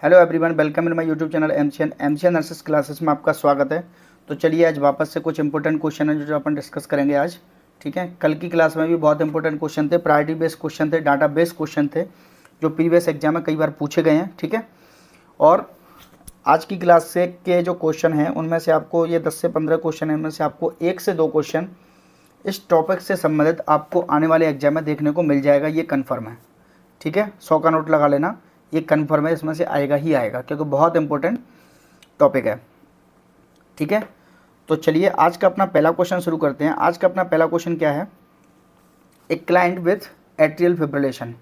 Hello everyone, welcome in my YouTube channel MCN nurses classes में आपका स्वागत है। तो चलिए आज वापस से कुछ इंपॉर्टेंट क्वेश्चन है जो अपन डिस्कस करेंगे आज। ठीक है, कल की क्लास में भी बहुत इंपॉर्टेंट क्वेश्चन थे, प्रायोरिटी बेस्ड क्वेश्चन थे, डाटा बेस्ड क्वेश्चन थे जो प्रीवियस एग्जाम में कई बार पूछे गए हैं। ठीक है, और आज की क्लास से के जो क्वेश्चन हैं उनमें से आपको ये 10 से 15 क्वेश्चन है, इनमें से आपको 1 से 2 क्वेश्चन इस टॉपिक से संबंधित आपको आने वाले एग्जाम में देखने को मिल जाएगा, ये कन्फर्म है। ठीक है, 100 का नोट लगा लेना, ये कन्फर्म है, इसमें से आएगा ही आएगा क्योंकि बहुत इंपॉर्टेंट टॉपिक है। ठीक है, तो चलिए आज का अपना पहला क्वेश्चन शुरू करते हैं। आज का अपना पहला क्वेश्चन क्या है? एक क्लाइंट विथ एट्रियल फिब्रिलेशन,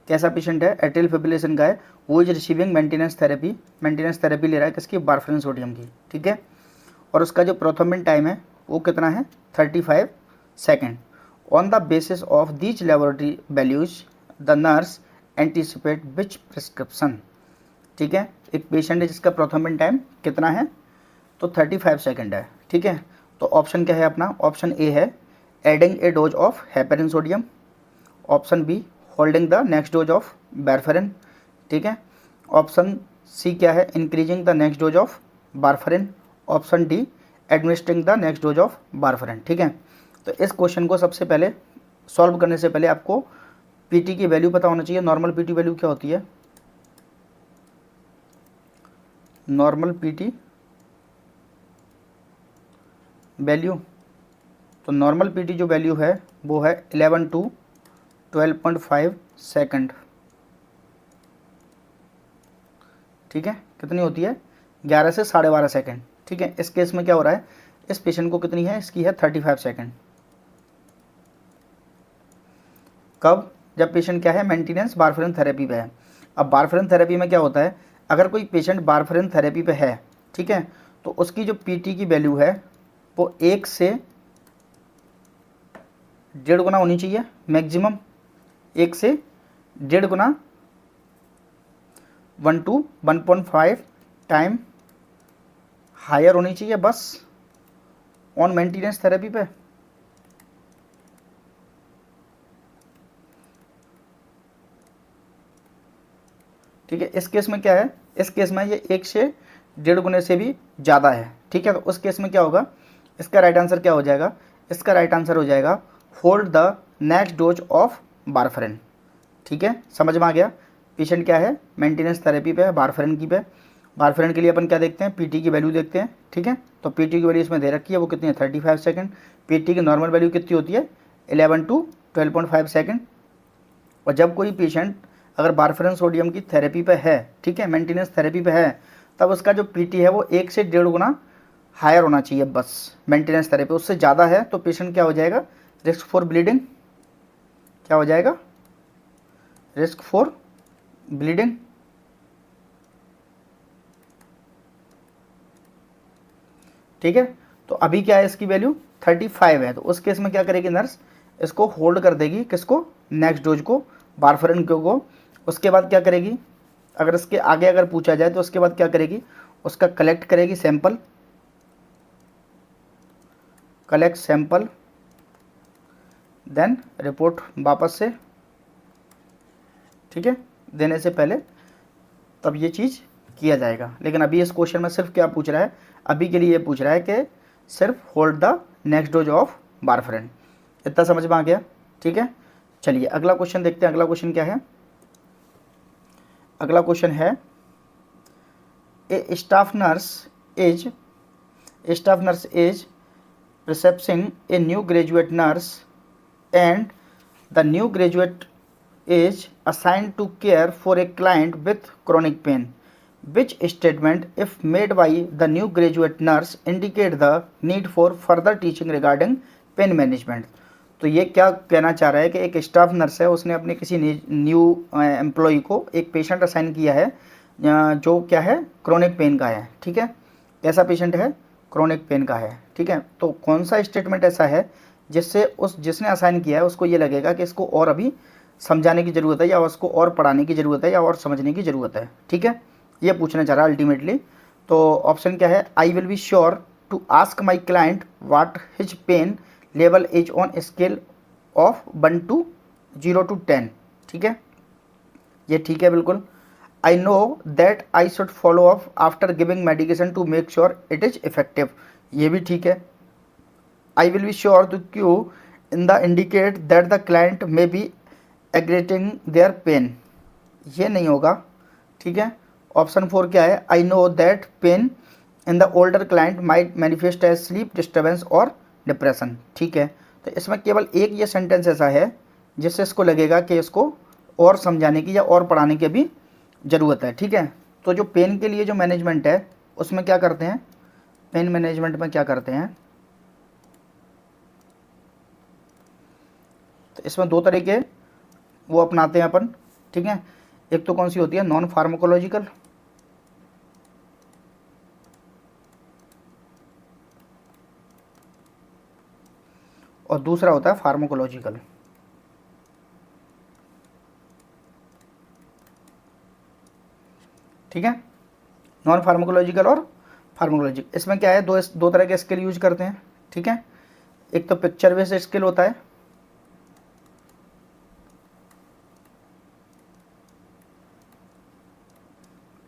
कैसा पेशेंट है? एट्रियल फिब्रिलेशन का है, वो इज रिसीविंग मेंटेनेंस थेरेपी ले रहा है किसकी? वारफरिन सोडियम की। ठीक है, और उसका जो प्रोथ्रोम्बिन टाइम है वो कितना है? 35 second. On the basis of these laboratory values the nurse anticipate which prescription. ठीक है, एक पेशेंट है जिसका प्रोथ्रोम्बिन टाइम कितना है? तो 35 सेकेंड है। ठीक है, तो ऑप्शन क्या है अपना? ऑप्शन ए है adding a dose of heparin sodium, option B holding the next dose of warfarin. ठीक है, ऑप्शन सी क्या है? Increasing the next dose of warfarin, option D administering the next dose of warfarin. ठीक है, तो इस question को सबसे पहले सॉल्व करने से पहले आपको पीटी की वैल्यू पता होना चाहिए। नॉर्मल पीटी वैल्यू क्या होती है? नॉर्मल पीटी वैल्यू, तो नॉर्मल पीटी जो वैल्यू है वो है 11 to 12.5 सेकंड। ठीक है, कितनी होती है? 11 से 12.5 सेकंड। ठीक है, इस केस में क्या हो रहा है? इस पेशेंट को कितनी है? इसकी है 35 सेकंड। कब? जब पेशेंट क्या है? मेंटेनेंस वारफरिन थेरेपी पे है। अब वारफरिन थेरेपी में क्या होता है? अगर कोई पेशेंट वारफरिन थेरेपी पे है, ठीक है, तो उसकी जो पीटी की वैल्यू है वो 1 से 1.5 गुना होनी चाहिए मैक्सिमम, 1 से 1.5 गुना, 1 to 1.5 टाइम हायर होनी चाहिए बस ऑन मेंटेनेंस थेरेपी पे। ठीक है, इस केस में क्या है? इस केस में ये 1 से 1.5 गुने से भी ज़्यादा है। ठीक है, तो उस केस में क्या होगा? इसका राइट आंसर क्या हो जाएगा? इसका राइट आंसर हो जाएगा hold the next dose of warfarin. ठीक है, समझ में आ गया? पेशेंट क्या है? मेंटेनेंस थेरेपी पे है वारफरिन की पे। वारफरिन के लिए अपन क्या देखते हैं? पीटी की वैल्यू देखते हैं। ठीक है, तो पीटी की वैल्यू इसमें दे रखी है, वो कितनी है? 35 सेकंड। पीटी की नॉर्मल वैल्यू कितनी होती है? 11 to 12.5 सेकंड। और जब कोई पेशेंट अगर वारफरिन सोडियम की थेरेपी पे है, ठीक है, मेंटेनेंस थेरेपी पे है, तब उसका जो पीटी है वो 1 से 1.5 गुना हायर होना चाहिए बस मेंटेनेंस थेरेपी। उससे ज़्यादा है तो पेशेंट क्या हो जाएगा? Risk for bleeding. क्या हो जाएगा? Risk for bleeding. ठीक है, तो अभी क्या है? इसकी वैल्यू 35 है, तो उस केस में क्या करेगी नर्स? इसको होल्ड कर देगी, किसको? नेक्स्ट डोज को, वारफरिन को। उसके बाद क्या करेगी? अगर इसके आगे अगर पूछा जाए तो उसके बाद क्या करेगी? उसका कलेक्ट करेगी sample, collect sample, then report वापस से। ठीक है, देने से पहले तब ये चीज़ किया जाएगा। लेकिन अभी इस क्वेश्चन में सिर्फ क्या पूछ रहा है? अभी के लिए ये पूछ रहा है कि सिर्फ hold the next dose of warfarin. इतना समझ में आ गया? ठीक है, चलिए अगला क्वेश्चन देखते हैं। अगला क्वेश्चन क्या है? अगला क्वेश्चन है A staff nurse is prescribing a new graduate nurse and the new graduate is assigned to care for a client with chronic pain. Which statement, if made by the new graduate nurse, indicate the need for further teaching regarding pain management? तो ये क्या कहना चाह रहा है कि एक staff nurse है, उसने अपने किसी न्यू एम्प्लॉय को एक पेशेंट असाइन किया है जो क्या है? क्रोनिक पेन का है। ठीक है, कैसा पेशेंट है? क्रोनिक पेन का है। ठीक है, तो कौन सा स्टेटमेंट ऐसा है जिससे उस जिसने असाइन किया है उसको ये लगेगा कि इसको और अभी समझाने की ज़रूरत है, या उसको और पढ़ाने की ज़रूरत है, या और समझने की ज़रूरत है। ठीक है, ये पूछना चाह रहा है अल्टीमेटली। तो ऑप्शन क्या है? I will be sure to ask my client what his pain level is on scale of 1 to 0 to 10। ठीक है, ये ठीक है बिल्कुल। I know that I should follow up after giving medication to make sure it is effective, ये भी ठीक है। I will be sure to cue in the indicate that the client may be aggravating their pain, ये नहीं होगा, ठीक है। Option 4 क्या है, I know that pain in the older client might manifest as sleep disturbance और depression, ठीक है। तो इसमें केवल एक ये सेंटेंस ऐसा है जिससे इसको लगेगा कि इसको और समझाने की या और पढ़ाने की भी ज़रूरत है, ठीक है। तो जो पेन के लिए जो मैनेजमेंट है उसमें क्या करते हैं, पेन मैनेजमेंट में क्या करते हैं, तो इसमें दो तरीके वो अपनाते हैं अपन, ठीक है। एक तो कौन सी होती है, नॉन फार्माकोलॉजिकल, और दूसरा होता है फार्माकोलॉजिकल। ठीक है, नॉन फार्माकोलॉजिकल और फार्माकोलॉजिकल। इसमें क्या है, दो तरह के स्किल यूज करते हैं, ठीक है। एक तो पिक्चर बेस्ड स्किल होता है,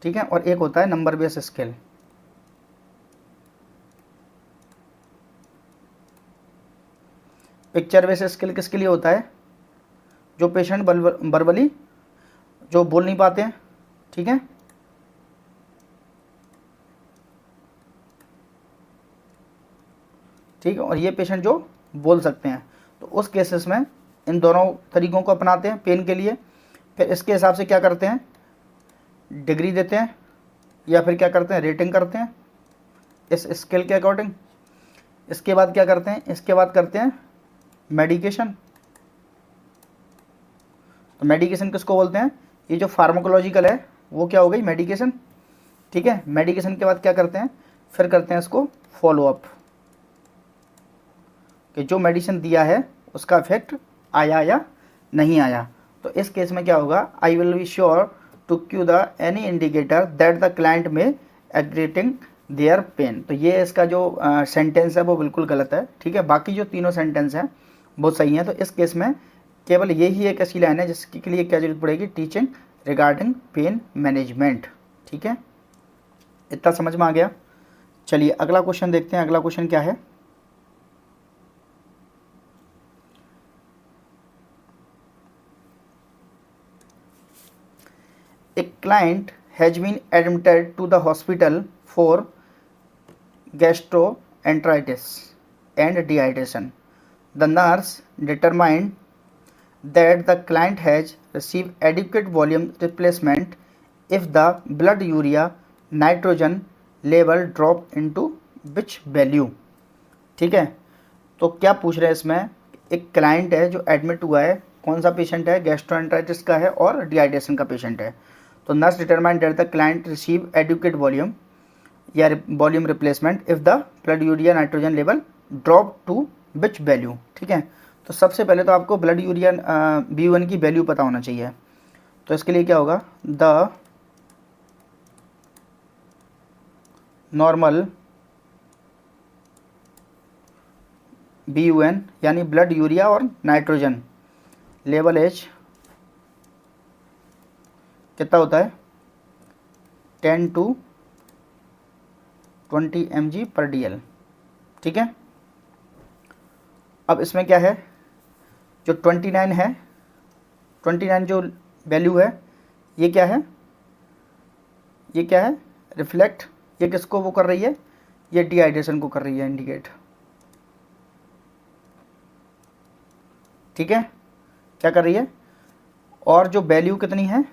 ठीक है, और एक होता है number based skill. Picture based skill किसके लिए होता है, जो पेशेंट वर्बली जो बोल नहीं पाते हैं, ठीक है, ठीक है, और ये पेशेंट जो बोल सकते हैं। तो उस केसेस में इन दोनों तरीकों को अपनाते हैं पेन के लिए। फिर इसके हिसाब से क्या करते हैं, डिग्री देते हैं या फिर क्या करते हैं, रेटिंग करते हैं इस स्किल के अकॉर्डिंग। इसके बाद क्या करते हैं, इसके बाद करते हैं मेडिकेशन। तो मेडिकेशन किसको बोलते हैं, ये जो फार्माकोलॉजिकल है वो क्या हो गई, मेडिकेशन, ठीक है। मेडिकेशन के बाद क्या करते हैं, फिर करते हैं इसको फॉलो अप, कि जो मेडिसिन दिया है उसका इफेक्ट आया या नहीं आया। तो इस केस में क्या होगा, I will be sure to cue the any indicator that the client में एग्रेटिंग देयर पेन। तो ये इसका जो सेंटेंस है वो बिल्कुल गलत है, ठीक है। बाकी जो तीनों सेंटेंस हैं वो सही हैं। तो इस केस में केवल यही एक ऐसी लाइन है जिसके लिए क्या जरूरत पड़ेगी, टीचिंग रिगार्डिंग पेन मैनेजमेंट, ठीक है। इतना समझ में आ गया। चलिए अगला क्वेश्चन देखते हैं। अगला क्वेश्चन क्या है, A client has been admitted to the hospital for gastroenteritis and dehydration. The nurse determined that the client has received adequate volume replacement if the blood urea nitrogen level drop into which value। ठीक है, तो क्या पूछ रहे हैं इसमें, एक client है जो एडमिट हुआ है, कौन सा पेशेंट है, गैस्ट्रोएंटराइटिस का है और डिहाइड्रेशन का पेशेंट है। तो nurse determine that the client receive adequate volume या volume replacement if the blood urea nitrogen level drop to which value. ठीक है, तो सबसे पहले तो आपको ब्लड यूरिया B1 की वैल्यू पता होना चाहिए। तो इसके लिए क्या होगा, द नॉर्मल BUN यानी ब्लड यूरिया और नाइट्रोजन लेवल एज कितना होता है, 10 to 20 mg/dl। ठीक है, अब इसमें क्या है, जो 29 है, 29 जो वैल्यू है ये क्या है, ये क्या है, रिफ्लेक्ट, ये किसको वो कर रही है, ये डिहाइड्रेशन को कर रही है इंडिकेट। ठीक है, क्या कर रही है, और जो वैल्यू कितनी है,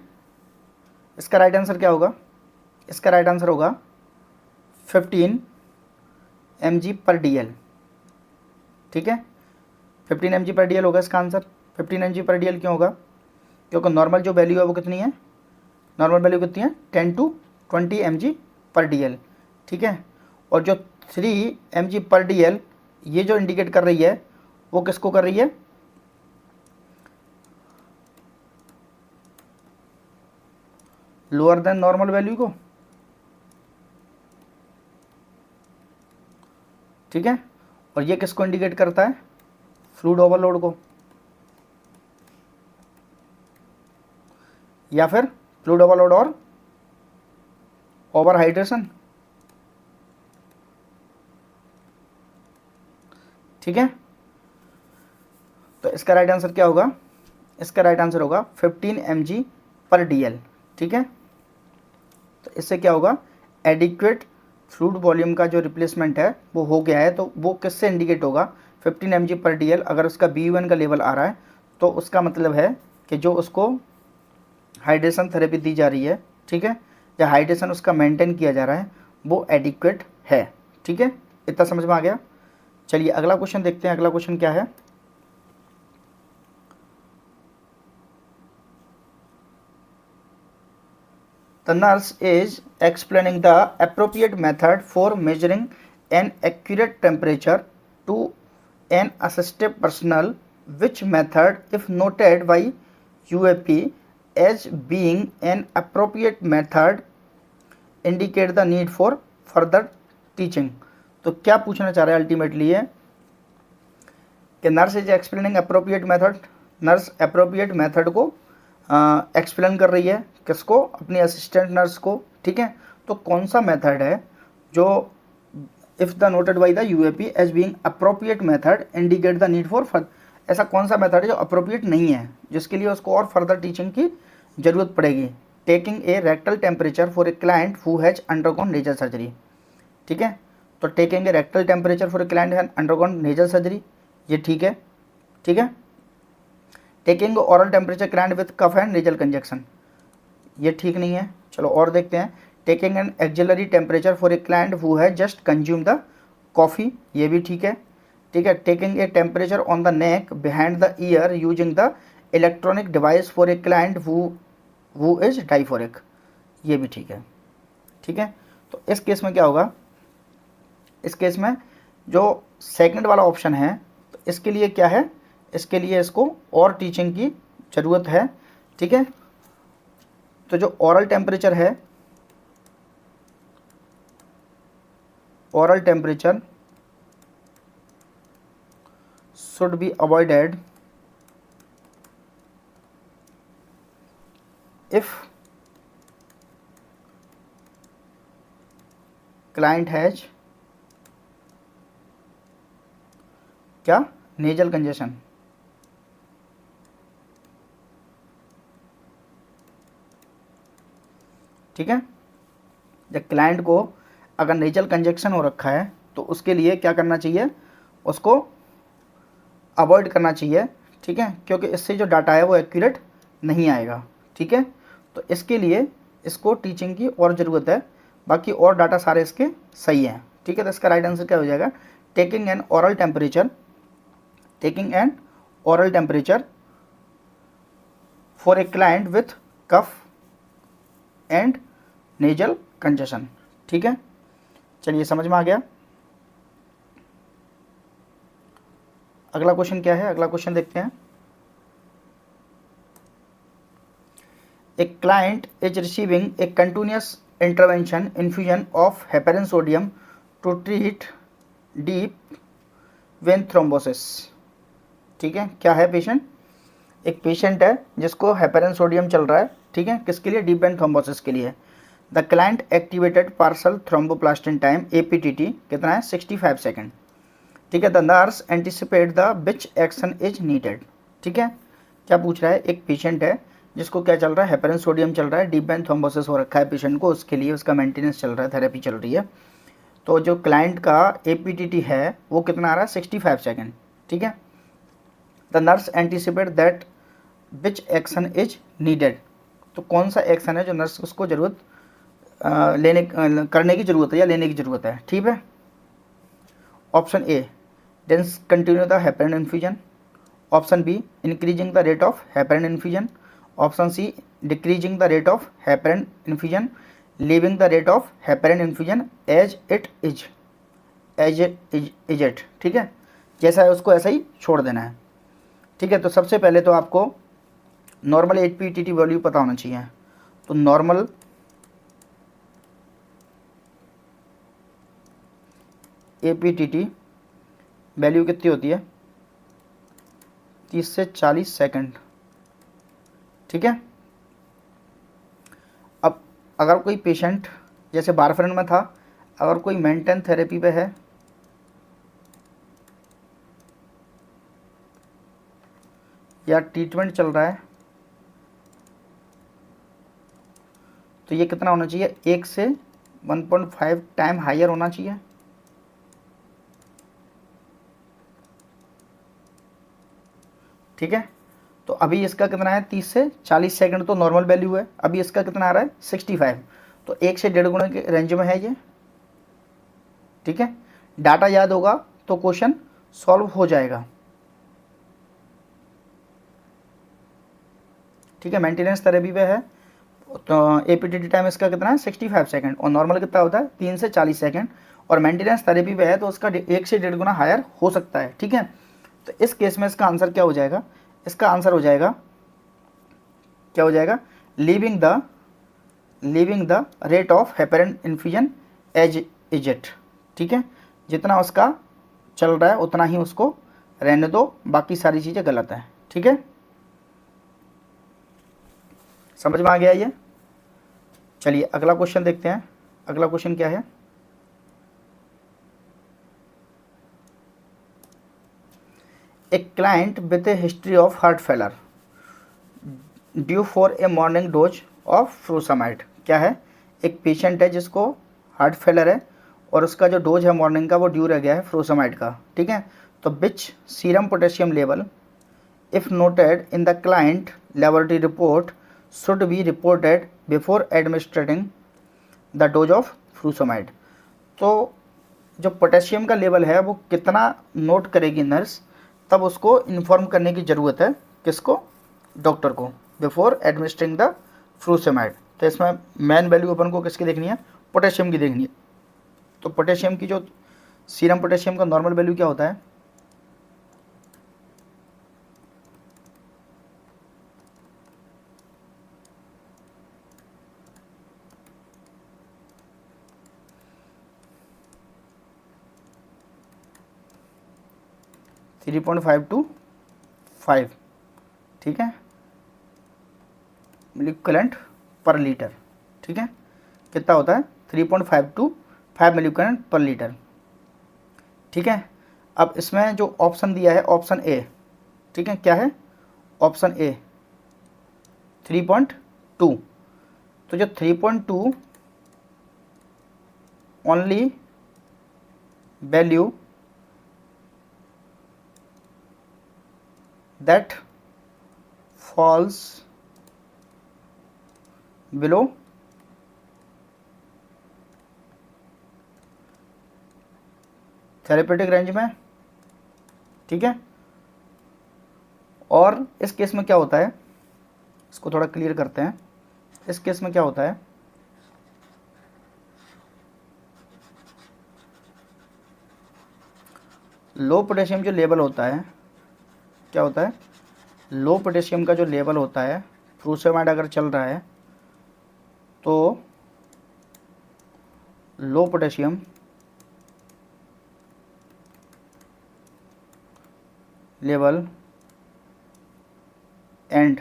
इसका राइट आंसर क्या होगा, इसका राइट आंसर होगा 15 mg/dl। ठीक है, 15 mg/dl होगा इसका आंसर। 15 mg/dl क्यों होगा, क्योंकि नॉर्मल जो वैल्यू है वो कितनी है, नॉर्मल वैल्यू कितनी है, 10 to 20 mg/dl। ठीक है, और जो 3 mg/dl ये जो इंडिकेट कर रही है वो किसको कर रही है, लोअर देन नॉर्मल वैल्यू को। ठीक है, और ये किसको इंडिकेट करता है, फ्लूइड ओवरलोड को, या फिर फ्लूइड ओवरलोड और ओवर हाइड्रेशन, ठीक है। तो इसका राइट आंसर क्या होगा, इसका राइट आंसर होगा 15 mg पर DL, ठीक है। तो इससे क्या होगा, एडिक्वेट फ्लूइड वॉल्यूम का जो रिप्लेसमेंट है वो हो गया है। तो वो किससे इंडिकेट होगा, 15 mg पर DL अगर उसका BUN का लेवल आ रहा है तो उसका मतलब है कि जो उसको हाइड्रेशन थेरेपी दी जा रही है, ठीक है, या हाइड्रेशन उसका मेंटेन किया जा रहा है, वो एडिक्वेट है, ठीक है। इतना समझ में आ गया। चलिए अगला क्वेश्चन देखते हैं। अगला क्वेश्चन क्या है, the nurse is explaining the appropriate method for measuring an accurate temperature to an assistive personnel. Which method, if noted by UAP as being an appropriate method, indicate the need for further teaching? तो क्या पूछना चाह रहा है ultimately है कि nurse is explaining appropriate method, nurse appropriate method को explain कर रही है, किसको, अपनी असिस्टेंट नर्स को, ठीक है। तो कौन सा मेथड है जो if the noted by the UAP as being appropriate method indicate the need for ऐसा कौन सा मेथड है जो अप्रोप्रिएट नहीं है, जिसके लिए उसको और फर्दर टीचिंग की ज़रूरत पड़ेगी। Taking a rectal temperature for a client who has undergone nasal surgery, ठीक है। तो taking a rectal temperature for a client has undergone nasal surgery, ये ठीक है, ठीक है। Taking oral temperature client with cough and nasal conjunction, ये ठीक नहीं है। चलो और देखते हैं। Taking an axillary temperature for a client who has just consume the coffee, ये भी ठीक है, ठीक है। Taking a temperature on the neck behind the ear using the electronic device for a client who is diaphoretic, ये भी ठीक है, ठीक है। तो इस केस में क्या होगा, इस केस में जो सेकंड वाला ऑप्शन है, तो इसके लिए क्या है, इसके लिए इसको और टीचिंग की ज़रूरत है, ठीक है। तो जो ओरल टेम्परेचर है, oral temperature should be avoided if client has क्या, नेजल कंजेशन, ठीक है। जब क्लाइंट को अगर नेजल कंजेक्शन हो रखा है तो उसके लिए क्या करना चाहिए, उसको अवॉइड करना चाहिए, ठीक है, क्योंकि इससे जो डाटा है वो एक्यूरेट नहीं आएगा, ठीक है। तो इसके लिए इसको टीचिंग की और ज़रूरत है, बाकी और डाटा सारे इसके सही हैं, ठीक है। तो इसका राइट आंसर क्या हो जाएगा, taking an oral temperature, taking an oral temperature for a client with cough and nasal congestion, ठीक है। चलिए समझ में आ गया। अगला क्वेश्चन क्या है, अगला क्वेश्चन देखते हैं। A client is receiving a continuous intervention infusion of heparin sodium to treat deep vein thrombosis, ठीक है। क्या है पेशेंट, एक पेशेंट है जिसको हेपेरिन सोडियम चल रहा है, ठीक है, किसके लिए, डीप वेन थ्रोम्बोसिस के लिए। The client activated parcel thromboplastin time APTT कितना है, 65 सेकेंड, ठीक है। The nurse anticipate the which action is needed, ठीक है। क्या पूछ रहा है, एक पेशेंट है जिसको क्या चल रहा है, हेपेरिन सोडियम चल रहा है, डीप वेन थ्रोम्बोसिस हो रखा है पेशेंट को, उसके लिए उसका मेंटेनेंस चल रहा है, थेरेपी चल रही है। तो जो क्लाइंट का APTT है वो कितना आ रहा है, 65 सेकेंड, ठीक है। The nurse anticipate that which action is needed, तो कौन सा एक्शन है जो नर्स उसको ज़रूरत करने की ज़रूरत है या लेने की ज़रूरत है, ठीक है। Option A, dense continue the heparin infusion. Option B, increasing the rate of heparin infusion. Option C, decreasing the rate of heparin infusion, leaving the rate of heparin infusion as it is, ठीक है। जैसा है उसको ऐसा ही छोड़ देना है, ठीक है। तो सबसे पहले तो आपको नॉर्मल APTT वैल्यू पता होना चाहिए। तो नॉर्मल APTT वैल्यू कितनी होती है, 30 से 40 सेकंड, ठीक है। अब अगर कोई पेशेंट जैसे वारफेरिन में था, अगर कोई मेंटेन थेरेपी पे है या ट्रीटमेंट चल रहा है तो ये कितना होना चाहिए, 1 से 1.5 टाइम हायर होना चाहिए। ठीक है, तो अभी इसका कितना है, 30 से 40 सेकंड तो नॉर्मल वैल्यू है, अभी इसका कितना आ रहा है 65, तो 1 से 1.5 गुना के रेंज में है ये। ठीक है, डाटा याद होगा तो क्वेश्चन सॉल्व हो जाएगा। ठीक है, मेंटेनेंस थेरेपी पे है तो एपीटीटी टाइम इसका कितना है 65 सेकंड, और नॉर्मल कितना होता है 3 से 40 सेकंड, और मेंटेनेंस थेरेपी पे है तो उसका 1 से 1.5 गुना हायर हो सकता है। ठीक है, तो इस केस में इसका आंसर क्या हो जाएगा, इसका आंसर हो जाएगा, क्या हो जाएगा, leaving the rate of heparin infusion as it. ठीक है, जितना उसका चल रहा है उतना ही उसको रहने दो, बाकी सारी चीज़ें गलत है। ठीक है, समझ में आ गया ये। चलिए अगला क्वेश्चन देखते हैं, अगला क्वेश्चन क्या है, a client with a history of heart failure due for a morning dose of furosemide. क्या है, एक पेशेंट है जिसको हार्ट फेलर है और उसका जो डोज है मॉर्निंग का वो ड्यू रह गया है फ्रूसामाइड का। ठीक है, तो which serum potassium level if noted in the client laboratory report should be reported before administrating the dose of furosemide. तो जो पोटेशियम का लेवल है वो कितना नोट करेगी नर्स, तब उसको इन्फॉर्म करने की ज़रूरत है, किसको, डॉक्टर को, बिफोर एडमिनिस्ट्रिंग द फ्रूसामाइड। तो इसमें मेन वैल्यू अपन को किसकी देखनी है, पोटेशियम की देखनी है। तो पोटेशियम की जो सीरम पोटेशियम का नॉर्मल वैल्यू क्या होता है, थ्री 3.5 to 5। ठीक है, मिलीक्वलेंट पर लीटर। ठीक है, कितना होता है 3.5 to 5 मिलीक्वलेंट पर लीटर। ठीक है, अब इसमें जो ऑप्शन दिया है ऑप्शन ए, ठीक है, क्या है ऑप्शन ए 3.2, तो जो 3.2 only value that falls below therapeutic range में। ठीक है, और इस केस में क्या होता है, इसको थोड़ा क्लियर करते हैं। इस केस में क्या होता है, लो पोटेशियम जो लेवल होता है, क्या होता है, लो पोटेशियम का जो लेवल होता है, फ्रूसामाइड अगर चल रहा है तो low potassium level and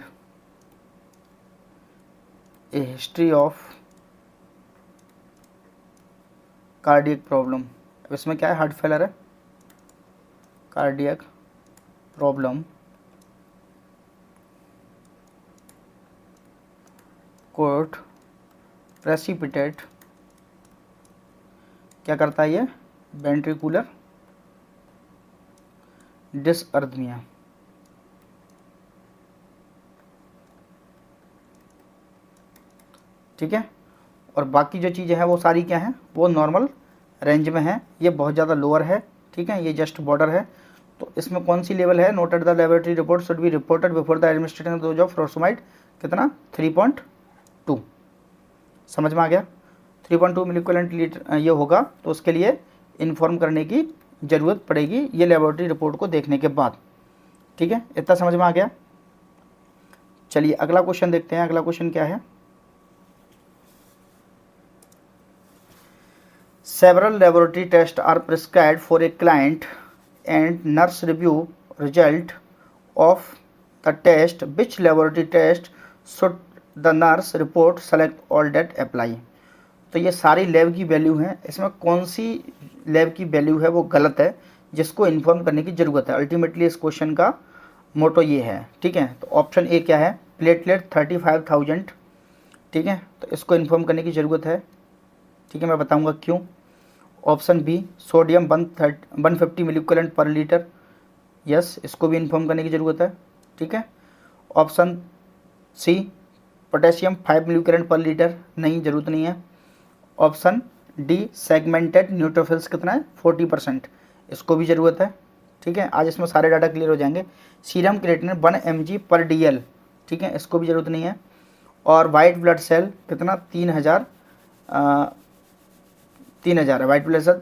a history of cardiac problem. अब इसमें क्या है, हार्ट फेलर है, कार्डियक प्रॉब्लम कोड प्रेसिपिटेट, क्या करता है ये, वेंट्रिकुलर डिसअर्थमिया। ठीक है, और बाकी जो चीज़ें हैं वो सारी क्या हैं, वो नॉर्मल रेंज में है, ये बहुत ज़्यादा लोअर है। ठीक है, ये जस्ट बॉर्डर है। तो इसमें कौन सी लेवल है, noted the laboratory report should be reported before the administration dose of furosemide, कितना 3.2। समझ में आ गया, 3.2 मिलीक्वलेंट लीटर ये होगा, तो उसके लिए इन्फॉर्म करने की ज़रूरत पड़ेगी ये लेबोरेटरी रिपोर्ट को देखने के बाद। ठीक है, इतना समझ में आ गया। चलिए अगला क्वेश्चन देखते हैं, अगला क्वेश्चन क्या है, several laboratory tests are prescribed for a client and nurse review result of the test. Which laboratory test should the nurse report select all that apply? तो ये सारी लैब की वैल्यू हैं, इसमें कौन सी लैब की वैल्यू है वो गलत है, जिसको इन्फॉर्म करने की ज़रूरत है। अल्टीमेटली इस क्वेश्चन का मोटो ये है, ठीक है। तो ऑप्शन ए क्या है, प्लेटलेट 35,000, ठीक है, तो इसको इन्फॉर्म करने की ज़रूरत है, ठीक है, मैं बताऊंगा क्यों। ऑप्शन बी, सोडियम 150 मिलीक्वलेंट पर लीटर, यस, इसको भी इन्फॉर्म करने की ज़रूरत है, ठीक है। ऑप्शन सी, पोटेशियम 5 मिलीक्वलेंट पर लीटर, नहीं, ज़रूरत नहीं है। ऑप्शन डी, सेगमेंटेड न्यूट्रोफिल्स कितना है, 40%, इसको भी ज़रूरत है, ठीक है। आज इसमें सारे डाटा क्लियर हो जाएंगे। सीरम क्रिएटिनिन 1 mg पर DL, ठीक है, इसको भी ज़रूरत नहीं है। और वाइट ब्लड सेल कितना, 3000 है white blood cell,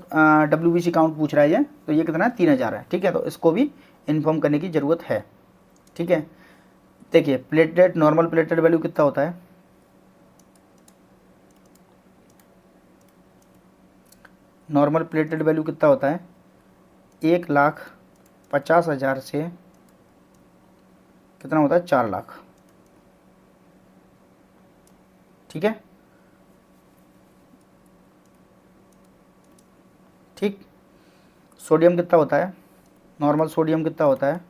WBC count पूछ रहा है ये, तो ये कितना है, 3000 है, ठीक है, तो इसको भी इन्फॉर्म करने की ज़रूरत है, ठीक है। देखिए प्लेटलेट, नॉर्मल प्लेटलेट वैल्यू कितना होता है, नॉर्मल प्लेटलेट वैल्यू कितना होता है, 1,50,000 से कितना होता है, 4 लाख, ठीक है, ठीक। सोडियम कितना होता है, नॉर्मल सोडियम कितना होता है,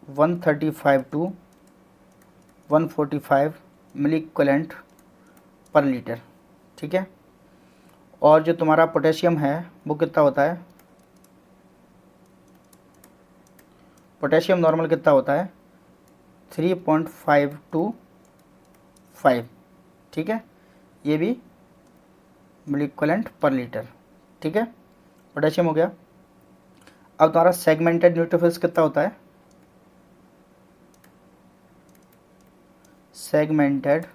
135 टू 145 मिलीक्वलेंट पर लीटर, ठीक है। और जो तुम्हारा पोटेशियम है वो कितना होता है, पोटेशियम नॉर्मल कितना होता है, 3.5 टू 5, ठीक है, ये भी मिलीक्वलेंट पर लीटर, ठीक है, पोटेशियम हो गया। अब तुम्हारा सेगमेंटेड न्यूट्रोफिल्स कितना होता है, सेगमेंटेड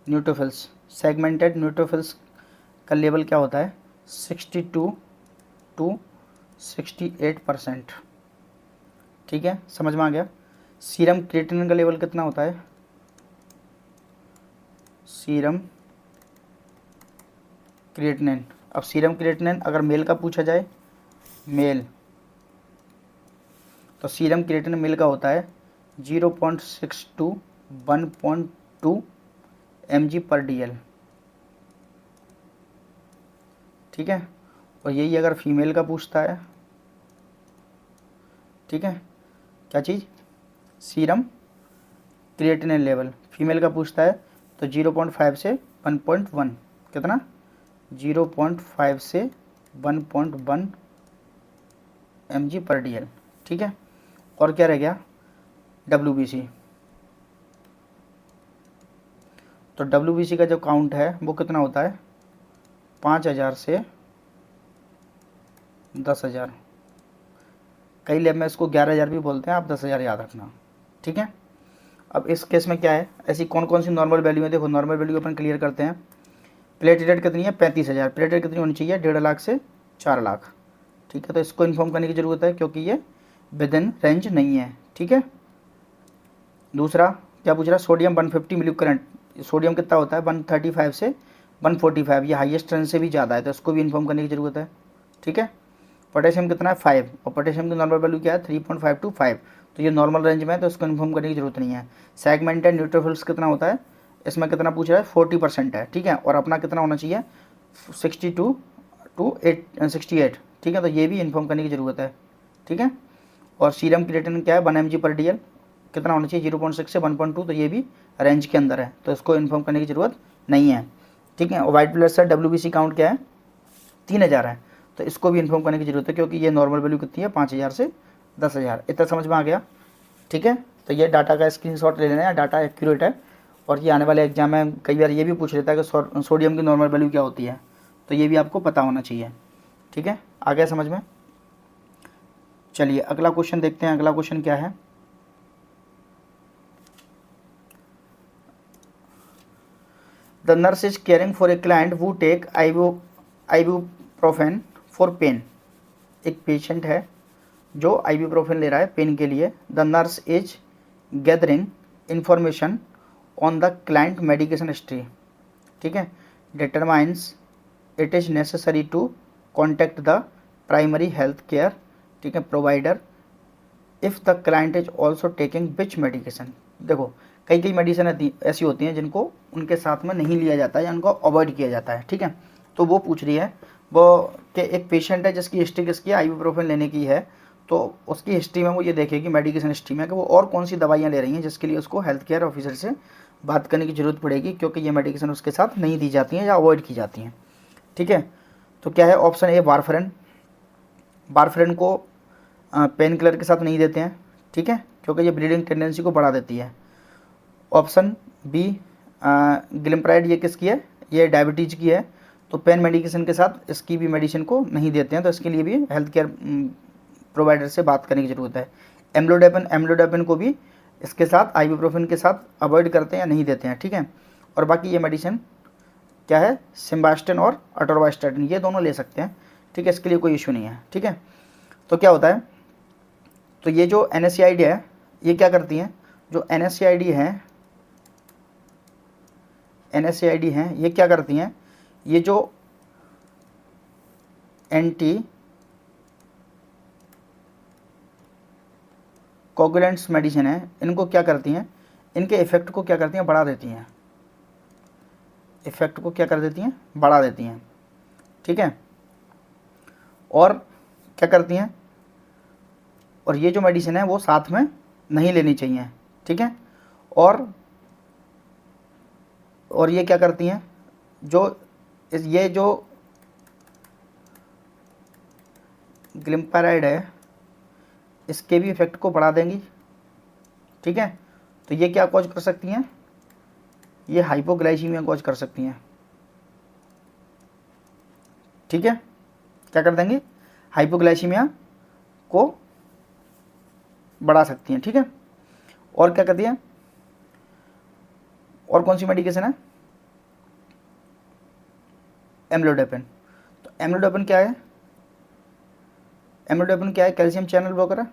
न्यूट्रोफिल्स, सेगमेंटेड न्यूट्रोफिल्स का लेवल क्या होता है, 62 टू 68%, ठीक है, समझ में आ गया। सीरम क्रिएटिनिन का लेवल कितना होता है, सीरम क्रिएटिनिन, अब सीरम क्रिएटिनिन अगर मेल का पूछा जाए, मेल, तो सीरम क्रिएटिनिन मेल का होता है 0.6 टू 1.2 mg पर DL, ठीक है। और यही अगर फीमेल का पूछता है, ठीक है, क्या चीज़, सीरम क्रिएटिनिन लेवल फीमेल का पूछता है, तो 0.5 से 1.1, कितना, 0.5 से 1.1 mg पर DL, ठीक है। और क्या रह गया, WBC, तो WBC का जो काउंट है वो कितना होता है, 5,000 से 10,000, कई लैब में इसको 11,000 भी बोलते हैं, आप 10,000 याद रखना, ठीक है। अब इस केस में क्या है, ऐसी कौन कौन सी नॉर्मल वैल्यू है, देखो नॉर्मल वैल्यू अपन क्लियर करते हैं। प्लेटलेट कितनी है, 35,000, प्लेटलेट कितनी होनी चाहिए, 1.5 लाख से 4 लाख, ठीक है, तो इसको इन्फॉर्म करने की ज़रूरत है क्योंकि ये विद इन रेंज नहीं है, ठीक है। दूसरा क्या पूछ रहा है, सोडियम 150 मिलीक्वलेंट, सोडियम कितना होता है, 135 से 145, ये हाईएस्ट रेंज से भी ज़्यादा है, तो इसको भी इन्फॉर्म करने की ज़रूरत है, ठीक है। पोटेशियम कितना है, 5, और पोटेशियम की नॉर्मल वैल्यू क्या है, 3.5 टू 5, तो ये नॉर्मल रेंज में है, तो इसको इन्फॉर्म करने की ज़रूरत नहीं है। सेगमेंटेड न्यूट्रोफिल्स कितना होता है, इसमें कितना पूछ रहा है, 40% है, ठीक है, और अपना कितना होना चाहिए, 62 टू 68, ठीक है, तो ये भी इन्फॉर्म करने की ज़रूरत है, ठीक है। और सीरम क्रिएटिनिन क्या है, 1 mg पर DL, कितना होना चाहिए, 0.6 से 1.2, तो ये भी रेंज के अंदर है, तो इसको इन्फॉर्म करने की ज़रूरत नहीं है, ठीक है। और white blood cell WBC count क्या है, 3,000 है, तो इसको भी इन्फॉर्म करने की ज़रूरत है क्योंकि ये नॉर्मल वैल्यू कितनी है, 5,000 से 10,000, इतना समझ में आ गया, ठीक है। तो ये डाटा का स्क्रीनशॉट ले लेना है, डाटा एक्यूरेट है, और ये आने वाले एग्जाम में कई बार ये भी पूछ लेता है कि सोडियम की नॉर्मल वैल्यू क्या होती है, तो ये भी आपको पता होना चाहिए, ठीक है। आ गया समझ में। चलिए अगला क्वेश्चन देखते हैं, अगला क्वेश्चन क्या है, the nurse is caring for a client who take ibuprofen for pain, एक पेशेंट है जो आइबुप्रोफेन ले रहा है पेन के लिए। The nurse is gathering information on the client medication history, ठीक है, determines it is necessary to contact the primary health care, ठीक है, provider if the client is also taking which medication. देखो कई कई मेडिसिन ऐसी होती हैं जिनको उनके साथ में नहीं लिया जाता है या उनको अवॉइड किया जाता है, ठीक है। तो वो पूछ रही है वो कि एक पेशेंट है जिसकी हिस्ट्री किसकी आइबुप्रोफेन लेने की है, तो उसकी हिस्ट्री में वो ये देखेगी मेडिकेशन हिस्ट्री में कि वो और कौन सी दवाइयाँ ले रही हैं जिसके लिए उसको हेल्थ केयर ऑफिसर से बात करने की ज़रूरत पड़ेगी, क्योंकि ये मेडिकेशन उसके साथ नहीं दी जाती हैं या अवॉइड की जाती हैं, ठीक है। तो क्या है ऑप्शन ए वारफेरिन, वारफेरिन को पेन किलर के साथ नहीं देते हैं, ठीक है, क्योंकि ये ब्लीडिंग टेंडेंसी को बढ़ा देती है। ऑप्शन बी ग्लिम्प्राइड, ये किसकी है, ये डायबिटीज़ की है, तो पेन मेडिकेशन के साथ इसकी भी मेडिसिन को नहीं देते हैं, तो इसके लिए भी हेल्थ केयर प्रोवाइडर से बात करने की ज़रूरत है। एम्लोडेपिन, एम्लोडेपिन को भी इसके साथ आइबुप्रोफेन के साथ अवॉइड करते हैं या नहीं देते हैं, ठीक है। और बाकी ये मेडिसिन क्या है, सिम्बास्टिन और अटोरवास्टैटिन, ये दोनों ले सकते हैं, ठीक है, इसके लिए कोई इशू नहीं है, ठीक है। तो क्या होता है, तो ये जो NSAID है ये क्या करती हैं, जो NSAID हैं ये क्या करती हैं, ये जो एंटी कोगुलेंट्स मेडिसिन है इनको क्या करती हैं, इनके इफ़ेक्ट को क्या करती हैं, बढ़ा देती हैं, इफ़ेक्ट को क्या कर देती हैं, बढ़ा देती हैं, ठीक है। और क्या करती हैं, और ये जो मेडिसिन है वो साथ में नहीं लेनी चाहिए, ठीक है। और ये क्या करती हैं, ये जो ग्लिम्पेराइड है इसके भी इफेक्ट को बढ़ा देंगी, ठीक है। तो ये क्या कॉज कर सकती हैं, ये हाइपोग्लाइसीमिया कॉज कर सकती हैं, ठीक है, क्या कर देंगे, हाइपोग्लाइसीमिया को बढ़ा सकती हैं, ठीक है। और क्या करती है, और कौन सी मेडिकेशन है, एम्लोडेपिन। तो एम्लोडेपिन क्या है, एम्लोडेपिन क्या है, कैल्शियम चैनल ब्लॉकर है,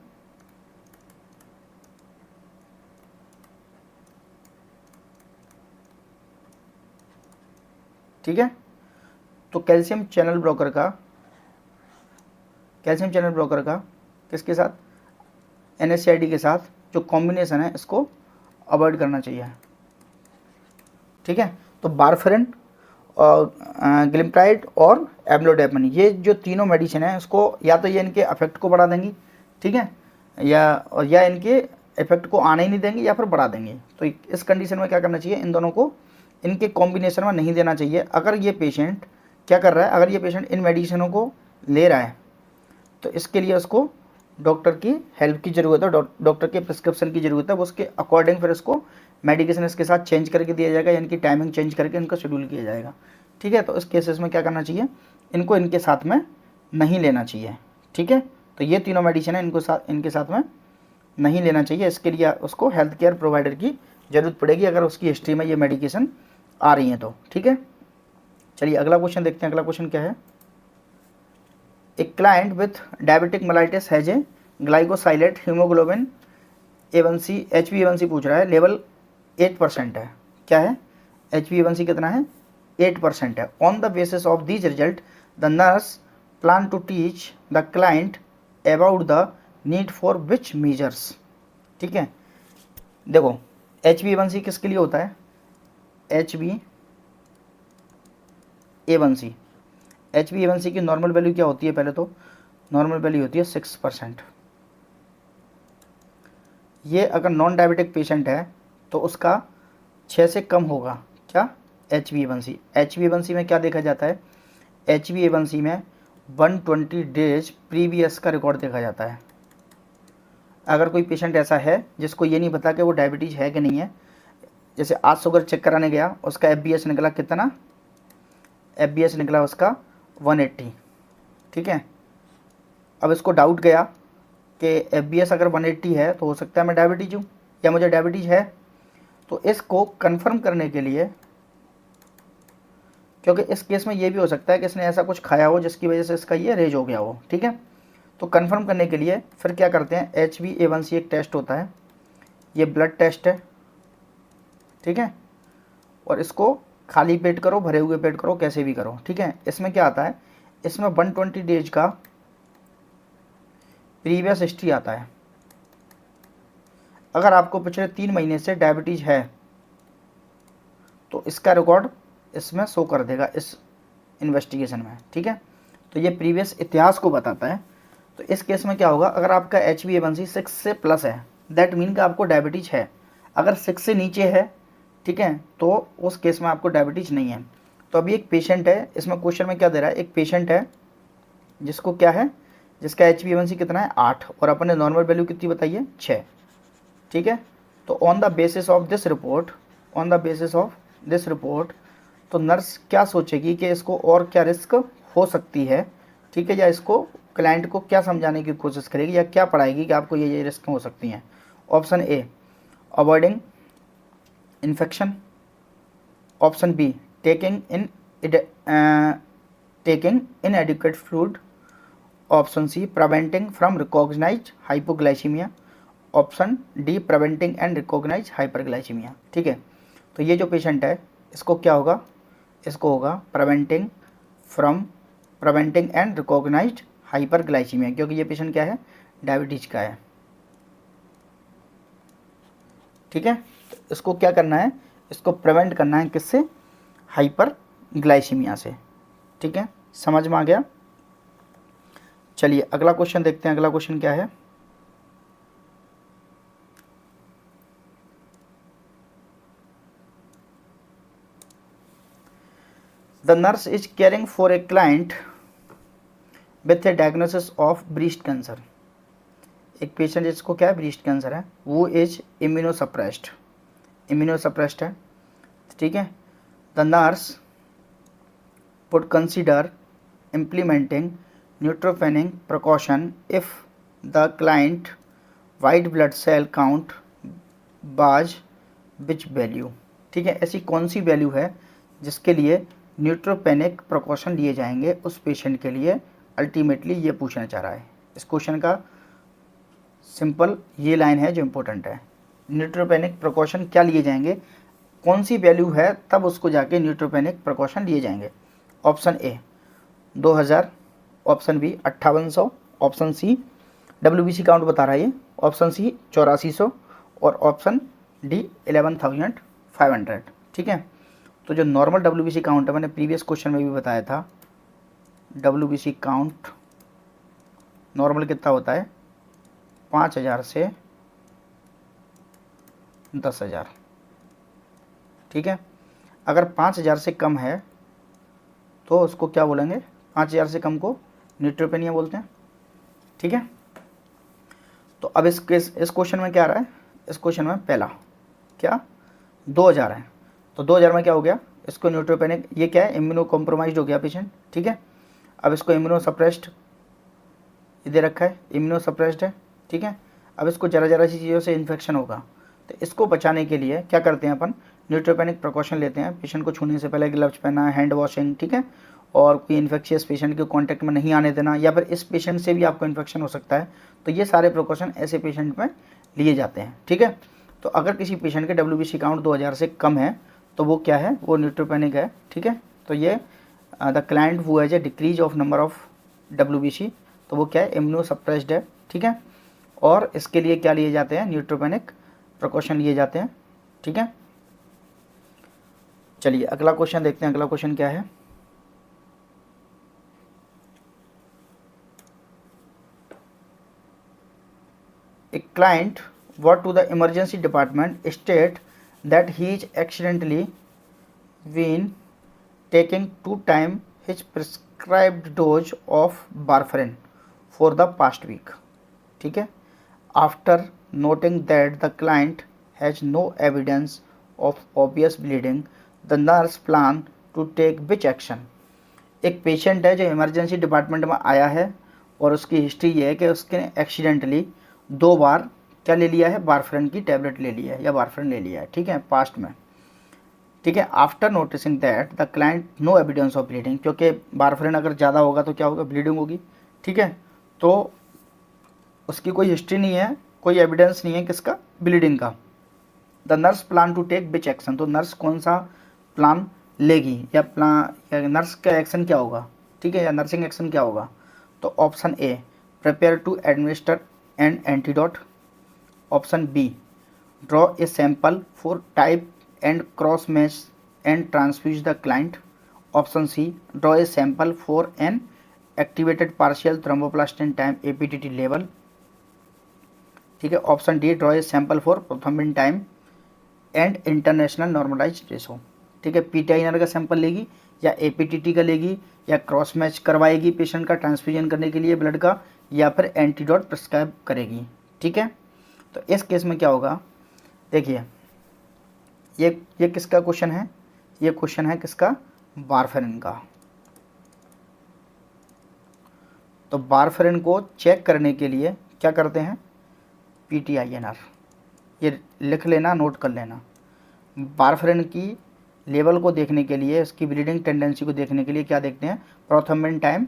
ठीक है। तो कैल्शियम चैनल ब्लॉकर का किसके साथ, NSAID के साथ जो कॉम्बिनेशन है इसको अवॉइड करना चाहिए, ठीक है। तो वारफेरिन और ग्लिम्प्राइड और एम्लोडेपिन, ये जो तीनों मेडिसिन हैं इसको या तो ये इनके इफेक्ट को बढ़ा देंगी, ठीक है, या इनके इफेक्ट को आने ही नहीं देंगी या फिर बढ़ा देंगी। तो इस कंडीशन में क्या करना चाहिए, इन दोनों को इनके कॉम्बिनेशन में नहीं देना चाहिए। अगर ये पेशेंट क्या कर रहा है, अगर ये पेशेंट इन मेडिसिनों को ले रहा है तो इसके लिए उसको डॉक्टर की हेल्प की ज़रूरत है, डॉक्टर के प्रिस्क्रिप्शन की ज़रूरत है, उसके अकॉर्डिंग फिर इसको मेडिकेशन इसके साथ चेंज करके दिया जाएगा, यानी कि टाइमिंग चेंज करके इनका शेड्यूल किया जाएगा, ठीक है। तो इस केसेस में क्या करना चाहिए, इनको इनके साथ में नहीं लेना चाहिए, ठीक है। तो ये तीनों मेडिसिन है इनके साथ में नहीं लेना चाहिए, इसके लिए उसको हेल्थ केयर प्रोवाइडर की ज़रूरत पड़ेगी अगर उसकी हिस्ट्री में ये मेडिकेशन आ रही हैं तो, ठीक है। चलिए अगला क्वेश्चन देखते हैं। अगला क्वेश्चन क्या है, a client with diabetic mellitus has a glycosylated haemoglobin A1C HbA1c पूछ रहा है, लेवल 8% है, क्या है, HbA1c कितना है, 8% है। On the basis of these result the nurse plan to teach the client about the need for which measures, ठीक है। देखो HbA1c किसके लिए होता है, HbA1c की नॉर्मल वैल्यू क्या होती है, पहले तो नॉर्मल वैल्यू होती है 6%। ये अगर नॉन डायबिटिक पेशेंट है तो उसका 6 से कम होगा, क्या, HbA1c में क्या देखा जाता है, HbA1c में 120 डेज प्रीवियस का रिकॉर्ड देखा जाता है। अगर कोई पेशेंट ऐसा है जिसको ये नहीं पता कि वो डायबिटीज़ है कि नहीं है, जैसे आज शुगर चेक कराने गया, उसका FBS निकला कितना, FBS निकला उसका 180, ठीक है। अब इसको डाउट गया कि FBS अगर 180 है तो हो सकता है मैं डायबिटीज हूँ या मुझे डायबिटीज़ है। तो इसको कंफर्म करने के लिए, क्योंकि इस केस में ये भी हो सकता है कि इसने ऐसा कुछ खाया हो जिसकी वजह से इसका ये रेज हो गया हो, ठीक है। तो कंफर्म करने के लिए फिर क्या करते हैं, HbA1c एक टेस्ट होता है, ये ब्लड टेस्ट है, ठीक है। और इसको खाली पेट करो, भरे हुए पेट करो, कैसे भी करो, ठीक है। इसमें क्या आता है, इसमें 120 डेज का प्रीवियस हिस्ट्री आता है। अगर आपको पिछले 3 महीने से डायबिटीज़ है तो इसका रिकॉर्ड इसमें शो कर देगा इस इन्वेस्टिगेशन में, ठीक है। तो ये प्रीवियस इतिहास को बताता है। तो इस केस में क्या होगा, अगर आपका HbA1c 6 से प्लस है दैट मीन कि आपको डायबिटीज़ है। अगर 6 से नीचे है, ठीक है, तो उस केस में आपको डायबिटीज़ नहीं है। तो अभी एक पेशेंट है, इसमें क्वेश्चन में क्या दे रहा है, एक पेशेंट है जिसको क्या है, जिसका HbA1c कितना है 8 और अपन ने नॉर्मल वैल्यू कितनी बताई है 6, ठीक है। तो on the basis of this report तो नर्स क्या सोचेगी कि इसको और क्या रिस्क हो सकती है, ठीक है, या इसको क्लाइंट को क्या समझाने की कोशिश करेगी या क्या पढ़ाएगी कि आपको ये रिस्क हो सकती हैं। Option A avoiding infection, option B taking inadequate fluid, option C preventing from recognized hypoglycemia, option D preventing and recognized hyperglycemia, ठीक है। तो ये जो पेशेंट है इसको क्या होगा, इसको होगा प्रिवेंटिंग एंड रिकॉग्नाइज्ड हाइपरग्लाइसीमिया, क्योंकि ये पेशेंट क्या है, डायबिटीज का है, ठीक है। तो इसको क्या करना है, इसको प्रिवेंट करना है किससे, हाइपरग्लाइसीमिया से, ठीक है। समझ में आ गया। चलिए अगला क्वेश्चन देखते हैं। अगला क्वेश्चन क्या है, the nurse is caring for a client with A diagnosis of breast cancer. एक पेशेंट जिसको क्या है, ब्रेस्ट कैंसर है, वो इज इम्यूनोसप्रेस्ड है, ठीक है। The nurse would consider implementing neutropenic precaution if the client white blood cell count was which value, ठीक है। ऐसी कौन सी वैल्यू है जिसके लिए न्यूट्रोपेनिक प्रिकॉशन लिए जाएंगे उस पेशेंट के लिए, अल्टीमेटली ये पूछना चाह रहा है। इस क्वेश्चन का सिंपल ये लाइन है जो इम्पोर्टेंट है, न्यूट्रोपेनिक प्रिकॉशन क्या लिए जाएंगे, कौन सी वैल्यू है तब उसको जाके न्यूट्रोपेनिक प्रिकॉशन लिए जाएंगे। Option A 2000, option B 5800, option C WBC count बता रहा है ये, ऑप्शन सी 8400 और ऑप्शन डी 11500, ठीक है। तो जो नॉर्मल WBC काउंट है, मैंने प्रीवियस क्वेश्चन में भी बताया था, WBC काउंट नॉर्मल कितना होता है, 5000 से 10,000, ठीक है। अगर 5000 से कम है तो उसको क्या बोलेंगे, 5000 से कम को न्यूट्रोपेनिया बोलते हैं, ठीक है। तो अब इस क्वेश्चन में क्या आ रहा है, इस क्वेश्चन में पहला क्या 2000 है, तो 2000 में क्या हो गया, इसको न्यूट्रोपेनिक, ये क्या है, इम्यूनो कॉम्प्रोमाइज्ड हो गया पेशेंट, ठीक है। अब इसको इम्यूनो सप्रेस्ड दे रखा है, इम्यूनो सप्रेस्ड है, ठीक है। अब इसको ज़रा सी चीज़ों से इन्फेक्शन होगा, तो इसको बचाने के लिए क्या करते हैं अपन, न्यूट्रोपेनिक प्रिकॉशन लेते हैं। पेशेंट को छूने से पहले ग्लव्स पहनना, हैंड वॉशिंग, ठीक है, और कोई इन्फेक्शियस पेशेंट के कांटेक्ट में नहीं आने देना, या फिर इस पेशेंट से भी आपको इन्फेक्शन हो सकता है, तो ये सारे प्रिकॉशन ऐसे पेशेंट में लिए जाते हैं, ठीक है। तो अगर किसी पेशेंट के WBC काउंट 2000 से कम है तो वो क्या है, वो न्यूट्रोपेनिक है, ठीक है। तो ये द क्लाइंट वो as a decrease of number of WBC, तो वो क्या है, इम्यूनो सप्रेस्ड है, ठीक है। और इसके लिए क्या लिए जाते हैं, न्यूट्रोपेनिक प्रिकॉशन लिए जाते हैं, ठीक है। चलिए अगला क्वेश्चन देखते हैं। अगला क्वेश्चन क्या है, a client brought to the emergency department state that he is accidentally been taking 2 times his prescribed dose of warfarin for the past week, ठीक है। After noting that the client has no evidence of obvious bleeding, the nurse plan to take which action। एक patient है जो emergency department में आया है और उसकी हिस्ट्री ये है कि उसके एक्सीडेंटली 2 बार क्या ले लिया है, वारफरिन की टैबलेट ले लिया है या वारफरिन ले लिया है, ठीक है, पास्ट में, ठीक है। After noticing that the client no evidence of bleeding, क्योंकि वारफरिन अगर ज़्यादा होगा तो क्या होगा, ब्लीडिंग होगी, ठीक है। तो उसकी कोई हिस्ट्री नहीं है, कोई एविडेंस नहीं है किसका, ब्लीडिंग का। The nurse plan to take which action, तो नर्स कौन सा प्लान लेगी या नर्स का एक्शन क्या होगा, ठीक है, या नर्सिंग एक्शन क्या होगा। तो option A prepare to administer and antidote, option B draw a sample for type and cross match and transfuse the client. Option C, draw a sample for an activated partial thromboplast in time APTT level. ठीक है। Option D, draw a sample for prothrombin time and international normalised ratio. ठीक है। PT INR का sample लेगी या APTT का लेगी या क्रॉस मैच करवाएगी पेशेंट का ट्रांसफ्यूजन करने के लिए ब्लड का, या फिर एंटीडोट प्रिस्क्राइब करेगी। ठीक है। तो इस केस में क्या होगा, देखिए ये किसका क्वेश्चन है, ये क्वेश्चन है किसका, वारफेरिन का। तो वारफेरिन को चेक करने के लिए क्या करते हैं, पीटीआईएनआर, ये लिख लेना, नोट कर लेना। वारफेरिन की लेवल को देखने के लिए, इसकी ब्लीडिंग टेंडेंसी को देखने के लिए क्या देखते हैं, प्रोथ्रोम्बिन टाइम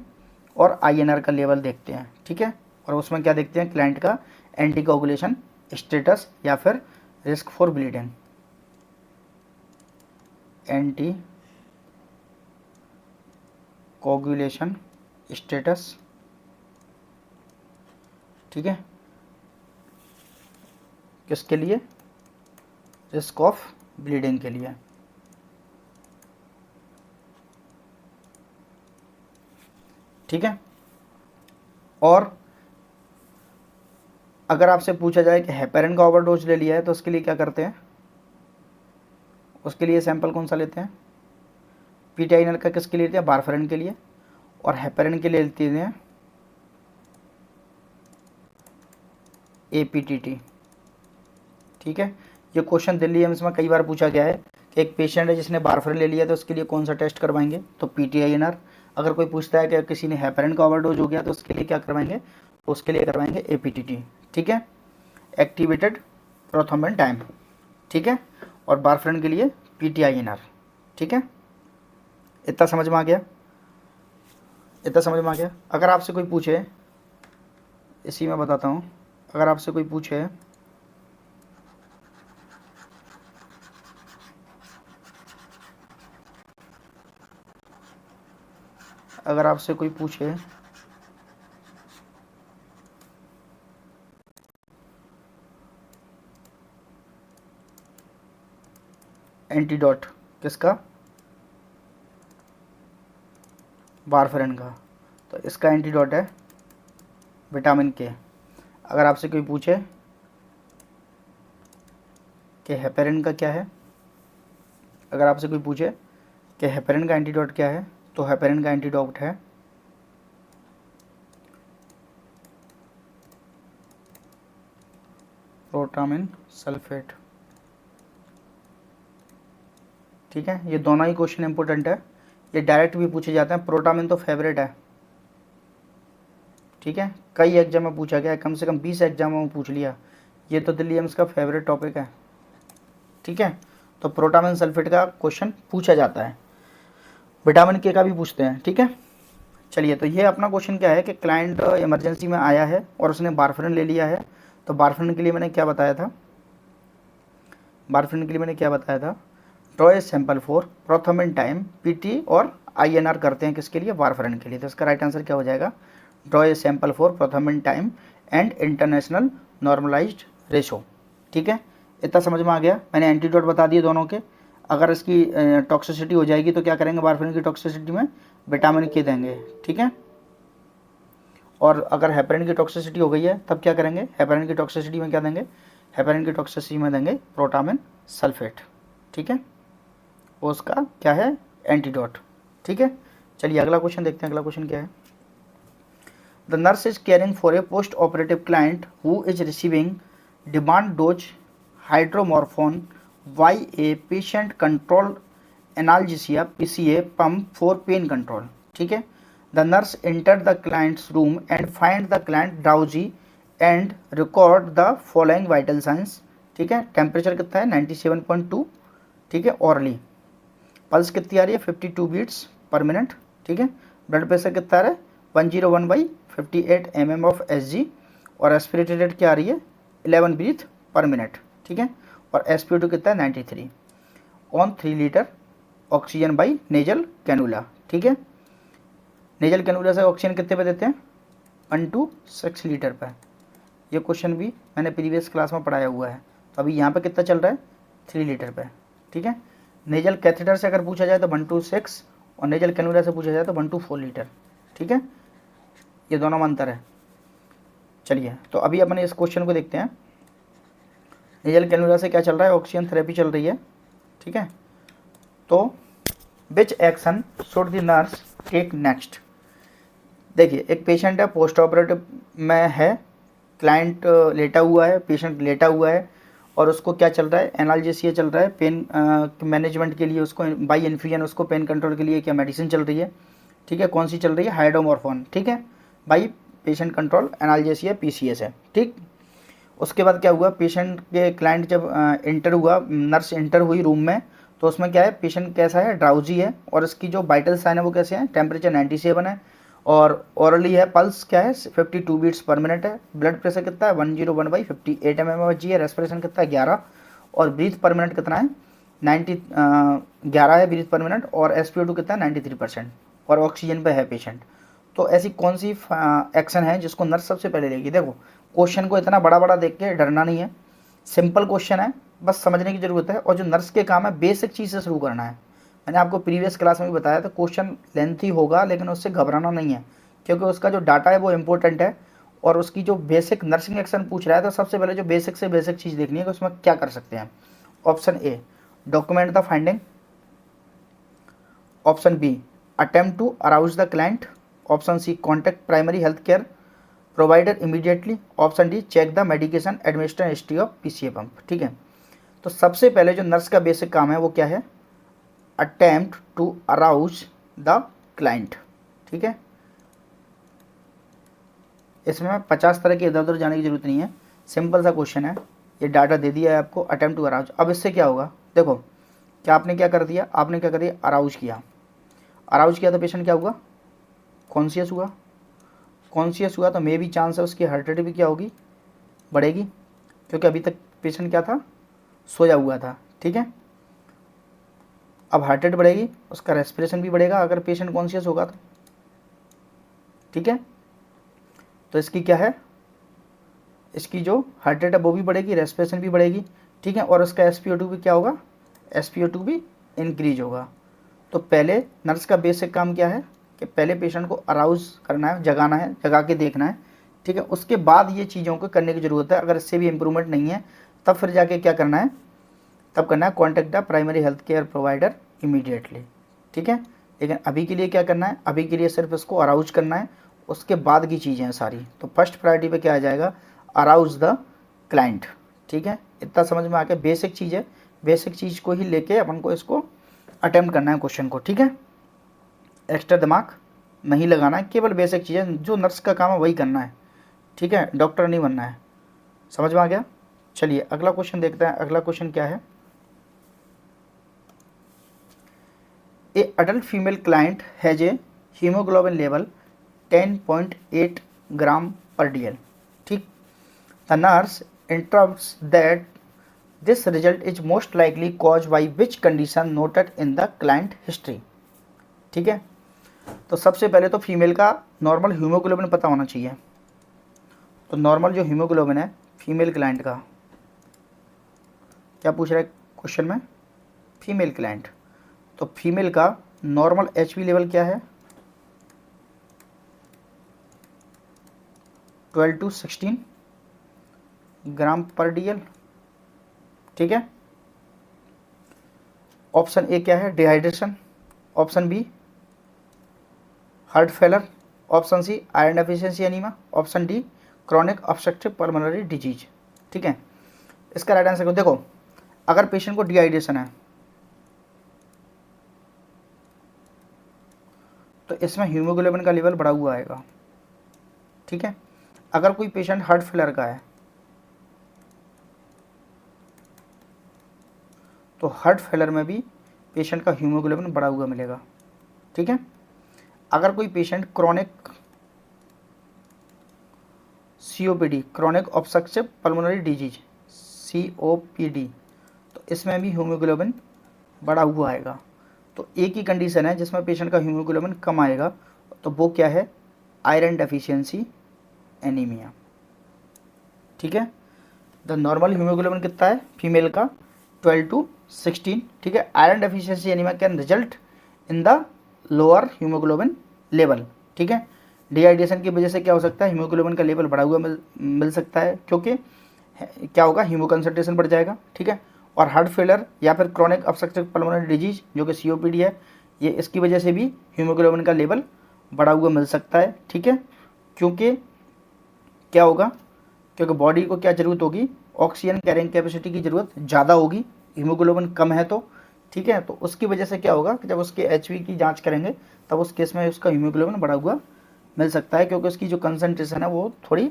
और आईएनआर का लेवल देखते हैं। ठीक है। और उसमें क्या देखते हैं, क्लाइंट का एंटीकोगुलेशन स्टेटस या फिर risk for bleeding, anti coagulation status. ठीक है। किसके लिए, रिस्क ऑफ ब्लीडिंग के लिए। ठीक है। और अगर आपसे पूछा जाए कि हेपेरिन का ओवरडोज ले लिया है तो उसके लिए क्या करते हैं, उसके लिए सैंपल कौन सा लेते हैं, पीटीआईएनआर का किसके लिए लेते हैं, वारफेरिन के लिए, और हेपेरिन के लिए लेते हैं एपीटीटी। ठीक है। ये क्वेश्चन दिल्ली एम्स में कई बार पूछा गया है कि एक पेशेंट है जिसने वारफेरिन ले लिया तो उसके लिए कौन सा टेस्ट करवाएंगे, तो पीटीआईएनआर। अगर कोई पूछता है कि किसी ने हेपेरिन का ओवरडोज हो गया तो उसके लिए क्या करवाएंगे, तो उसके लिए करवाएंगे एपीटीटी। ठीक है। Activated prothrombin time. ठीक है। और वारफेरिन के लिए पीटीआईएनआर। ठीक है। इतना समझ में आ गया, इतना समझ में आ गया। अगर आपसे कोई पूछे, इसी में बताता हूँ, अगर आपसे कोई पूछे अगर आपसे कोई पूछे एंटीडोट किसका, वारफेरिन का, तो इसका एंटीडोट है विटामिन के। अगर आपसे कोई पूछे कि हेपेरिन का क्या है, अगर आपसे कोई पूछे कि हेपेरिन का एंटीडोट क्या है, तो हेपेरिन का एंटीडोट है प्रोटामिन सल्फेट। ठीक है। ये दोनों ही क्वेश्चन इंपॉर्टेंट है, ये डायरेक्ट भी पूछे जाते हैं। प्रोटामिन तो फेवरेट है। ठीक है। कई एग्जाम में पूछा गया है, कम से कम 20 एग्जामों में पूछ लिया। ये तो दिल्ली एम्स का फेवरेट टॉपिक है। ठीक है। तो प्रोटामिन सल्फेट का क्वेश्चन पूछा जाता है, विटामिन के का भी पूछते हैं। ठीक है। चलिए, तो ये अपना क्वेश्चन क्या है कि क्लाइंट इमरजेंसी में आया है और उसने वारफेरिन ले लिया है। तो वारफेरिन के लिए मैंने क्या बताया था, वारफेरिन के लिए मैंने क्या बताया था, draw a sample for prothrombin time, PT और आईएनआर करते हैं किसके लिए, वारफेरिन के लिए। तो इसका राइट आंसर क्या हो जाएगा, draw a sample for prothrombin time and international normalised ratio. ठीक है। इतना समझ में आ गया। मैंने एंटीडोट बता दिए दोनों के। अगर इसकी टॉक्सिसिटी हो जाएगी तो क्या करेंगे, वारफेरिन की टॉक्सिसिटी में विटामिन के देंगे। ठीक है। और अगर हेपेरिन की टॉक्सिसिटी हो गई है तब क्या करेंगे, हेपेरिन की टॉक्सिसिटी में क्या देंगे, हेपेरिन की टॉक्सिसिटी में देंगे प्रोटामिन सल्फेट। ठीक है। वो उसका क्या है, एंटीडोट। ठीक है। चलिए अगला क्वेश्चन देखते हैं। अगला क्वेश्चन क्या है, the nurse is caring for a post operative client who is receiving demand dose hydromorphone via a patient control analgesia PCA pump for pain control. ठीक है। The nurse enter the client's room and find the client drowsy and record the following vital signs. ठीक है। Temperature कितना है 97.2। ठीक है। Hourly pulse कितनी आ रही है 52 बीट्स पर मिनट। ठीक है। ब्लड प्रेशर कितना आ रहा है 101/58 mm ऑफ SG। और रेस्पिरेटरी रेट क्या आ रही है 11 ब्रीथ पर मिनट। ठीक है। और SpO2 कितना है 93 on 3 litre oxygen by nasal cannula. ठीक है। नेजल कैनुला से ऑक्सीजन कितने पे देते हैं 1 to 6 लीटर पर। यह क्वेश्चन भी मैंने प्रीवियस क्लास में पढ़ाया हुआ है, तो अभी यहाँ पे कितना चल रहा है 3 लीटर पे, ठीक है। नेजल कैथेटर से अगर पूछा जाए तो 1 to 6 और नेजल कैनुला से पूछा जाए तो 1 to 4 लीटर, ठीक है। ये दोनों में अंतर है। चलिए तो अभी अपने इस क्वेश्चन को देखते हैं। नेजल कैनुला से क्या चल रहा है, ऑक्सीजन थेरेपी चल रही है, ठीक है। तो which action should the nurse take next. देखिए एक पेशेंट है, पोस्ट ऑपरेटिव में है, क्लाइंट लेटा हुआ है, पेशेंट लेटा हुआ है और उसको क्या चल रहा है, एनाल्जेसिया चल रहा है, पेन मैनेजमेंट के लिए उसको बाई इन्फ्यूजन उसको पेन कंट्रोल के लिए क्या मेडिसिन चल रही है, ठीक है। कौन सी चल रही है, हाइड्रोमॉर्फोन, ठीक है। By patient control analgesia PCS है, ठीक। उसके बाद क्या हुआ, पेशेंट के क्लाइंट जब इंटर हुआ, नर्स इंटर हुई रूम में, तो उसमें क्या है, पेशेंट कैसा है, ड्राउजी है और इसकी जो वाइटल साइन है वो कैसे हैं, टेम्परेचर 97 है और ओरली है, पल्स क्या है 52 बीट्स पर मिनट है, ब्लड प्रेशर कितना है 101/58 mmHg है, रेस्पिरेशन कितना है 11 और ब्रीथ पर मिनट कितना है 11 है ब्रीथ पर मिनट और SpO2 कितना है 93% और ऑक्सीजन पे है पेशेंट। तो ऐसी कौन सी एक्शन है जिसको नर्स सबसे पहले लेगी। देखो क्वेश्चन को इतना बड़ा बड़ा देख के डरना नहीं है, सिंपल क्वेश्चन है, बस समझने की ज़रूरत है और जो नर्स के काम है बेसिक चीज़ से शुरू करना है। मैंने आपको प्रीवियस क्लास में भी बताया था क्वेश्चन लेंथी होगा लेकिन उससे घबराना नहीं है क्योंकि उसका जो डाटा है वो इम्पोर्टेंट है और उसकी जो बेसिक नर्सिंग एक्शन पूछ रहा है तो सबसे पहले जो बेसिक से बेसिक चीज़ देखनी है कि उसमें क्या कर सकते हैं। Option A document the finding, option B attempt to arouse the client, option C contact primary health care provider immediately, option D check the medication administration history of PCA pump, ठीक है। तो सबसे पहले जो नर्स का basic काम है वो क्या है, attempt to arouse the client, ठीक है। इसमें 50 तरह के इधर उधर जाने की जरूरत नहीं है, सिंपल सा क्वेश्चन है, ये डाटा दे दिया है आपको, अटेम्प्ट टू अराउज। अब इससे क्या होगा, देखो क्या आपने क्या कर दिया, आपने क्या कर दिया, अराउज किया, अराउज किया तो पेशेंट क्या हुआ, कॉन्शियस हुआ, कॉन्शियस हुआ तो मे भी चांस है उसकी हार्ट रेट भी क्या होगी, बढ़ेगी क्योंकि अभी तक पेशेंट क्या था, सोया हुआ था, ठीक है। अब हार्ट रेट बढ़ेगी, उसका रेस्पिरेशन भी बढ़ेगा अगर पेशेंट कॉन्शियस होगा तो, ठीक है। तो इसकी क्या है, इसकी जो हार्ट रेट है वो भी बढ़ेगी, रेस्पिरेशन भी बढ़ेगी, ठीक है। और उसका SpO2 भी क्या होगा, SpO2 भी इंक्रीज होगा। तो पहले नर्स का बेसिक काम क्या है कि पहले पेशेंट को अराउज करना है, जगाना है, जगा के देखना है, ठीक है। उसके बाद ये चीज़ों को करने की ज़रूरत है, अगर इससे भी इम्प्रूवमेंट नहीं है तब फिर जाके क्या करना है, तब करना है contact the primary health care provider immediately, ठीक है। लेकिन अभी के लिए क्या करना है, अभी के लिए सिर्फ इसको अराउज करना है, उसके बाद की चीज़ें हैं सारी। तो फर्स्ट प्रायोरिटी पे क्या आ जाएगा, अराउज द क्लाइंट, ठीक है। इतना समझ में आ गया, बेसिक चीज़ है, बेसिक चीज़ को ही लेके अपन को इसको अटेम्प्ट करना है क्वेश्चन को, ठीक है। एक्स्ट्रा दिमाग नहीं लगाना है, केवल बेसिक चीज़ें जो नर्स का काम है वही करना है, ठीक है, डॉक्टर नहीं बनना है। समझ में आ गया। चलिए अगला क्वेश्चन देखते हैं। अगला क्वेश्चन क्या है, a adult female client has a haemoglobin level 10.8 gram per DL, ठीक। The nurse interprets that this result is most likely cause by which condition noted in the client history, ठीक है। तो सबसे पहले तो फीमेल का नॉर्मल हीमोग्लोबिन पता होना चाहिए। तो नॉर्मल जो हीमोग्लोबिन है फीमेल क्लाइंट का, क्या पूछ रहा है क्वेश्चन में, फीमेल क्लाइंट, तो फीमेल का नॉर्मल HB लेवल क्या है 12 to 16 ग्राम पर DL, ठीक है। ऑप्शन ए क्या है, dehydration, option B heart failure, option C iron deficiency anemia, option D chronic obstructive pulmonary disease, ठीक है। इसका राइट आंसर देखो, अगर पेशेंट को डिहाइड्रेशन है तो इसमें हीमोग्लोबिन का लेवल बढ़ा हुआ आएगा, ठीक है। अगर कोई पेशेंट हार्ट फेलर का है तो हार्ट फेलर में भी पेशेंट का हीमोग्लोबिन बढ़ा हुआ मिलेगा, ठीक है। अगर कोई patient chronic COPD chronic obstructive pulmonary disease COPD, तो इसमें भी हीमोग्लोबिन बढ़ा हुआ आएगा। तो एक ही कंडीशन है जिसमें पेशेंट का हीमोग्लोबिन कम आएगा, तो वो क्या है, आयरन डेफिशिएंसी एनीमिया, ठीक है। द नॉर्मल हीमोग्लोबिन कितना है फीमेल का 12 to 16, ठीक है। Iron deficiency anaemia can result in the lower haemoglobin level, ठीक है। डिहाइड्रेशन की वजह से क्या हो सकता है, हीमोग्लोबिन का लेवल बढ़ा हुआ मिल सकता है, क्योंकि क्या होगा, हीमो कंसंट्रेशन बढ़ जाएगा, ठीक है। और हार्ट फेलर या फिर क्रॉनिक ऑब्स्ट्रक्टिव पल्मोनरी डिजीज जो कि COPD है, ये इसकी वजह से भी हीमोग्लोबिन का लेवल बढ़ा हुआ मिल सकता है, ठीक है। क्योंकि क्या होगा, क्योंकि बॉडी को क्या ज़रूरत होगी, ऑक्सीजन कैरिंग कैपेसिटी की ज़रूरत ज़्यादा होगी, हीमोग्लोबिन कम है तो, ठीक है। तो उसकी वजह से क्या होगा कि जब उसके HB की जांच करेंगे तब उस केस में उसका हीमोग्लोबिन बढ़ा हुआ मिल सकता है, क्योंकि उसकी जो कंसंट्रेशन है वो थोड़ी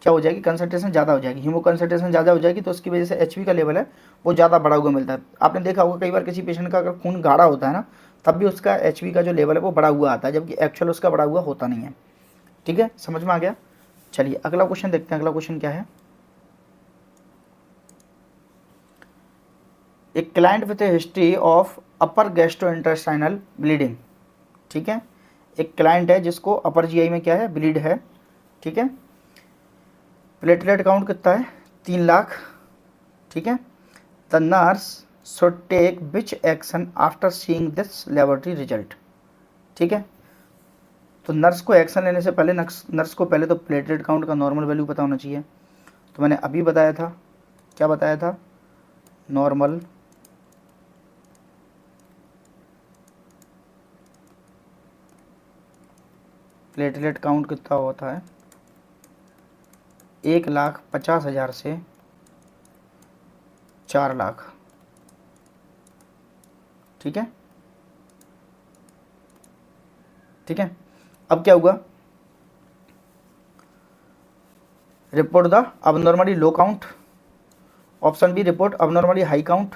क्या हो जाएगी, कंसंट्रेशन ज़्यादा हो जाएगी, हीमो कंसंट्रेशन ज़्यादा हो जाएगी, तो उसकी वजह से HB का लेवल है वो ज़्यादा बढ़ा हुआ मिलता है। आपने देखा होगा कई बार किसी पेशेंट का अगर खून गाढ़ा होता है ना, तब भी उसका HB का जो लेवल है वो बढ़ा हुआ आता है, जबकि एक्चुअल उसका बढ़ा हुआ होता नहीं है, ठीक है। समझ में आ गया। चलिए अगला क्वेश्चन देखते हैं। अगला क्वेश्चन क्या है, a client with a history of upper gastrointestinal bleeding, ठीक है। एक क्लाइंट है जिसको अपर GI में क्या है, ब्लीड है, ठीक है। प्लेटलेट काउंट कितना है, 3 लाख, ठीक है। The nurse should take which action after seeing this laboratory result, ठीक है। तो नर्स को एक्शन लेने से पहले नर्स को पहले तो प्लेटलेट काउंट का नॉर्मल वैल्यू पता होना चाहिए। तो मैंने अभी बताया था, क्या बताया था, नॉर्मल प्लेटलेट काउंट कितना होता है, 1,50,000 से 4 लाख, ठीक है, ठीक है। अब क्या हुआ, report the abnormally low count, option B report abnormally high count,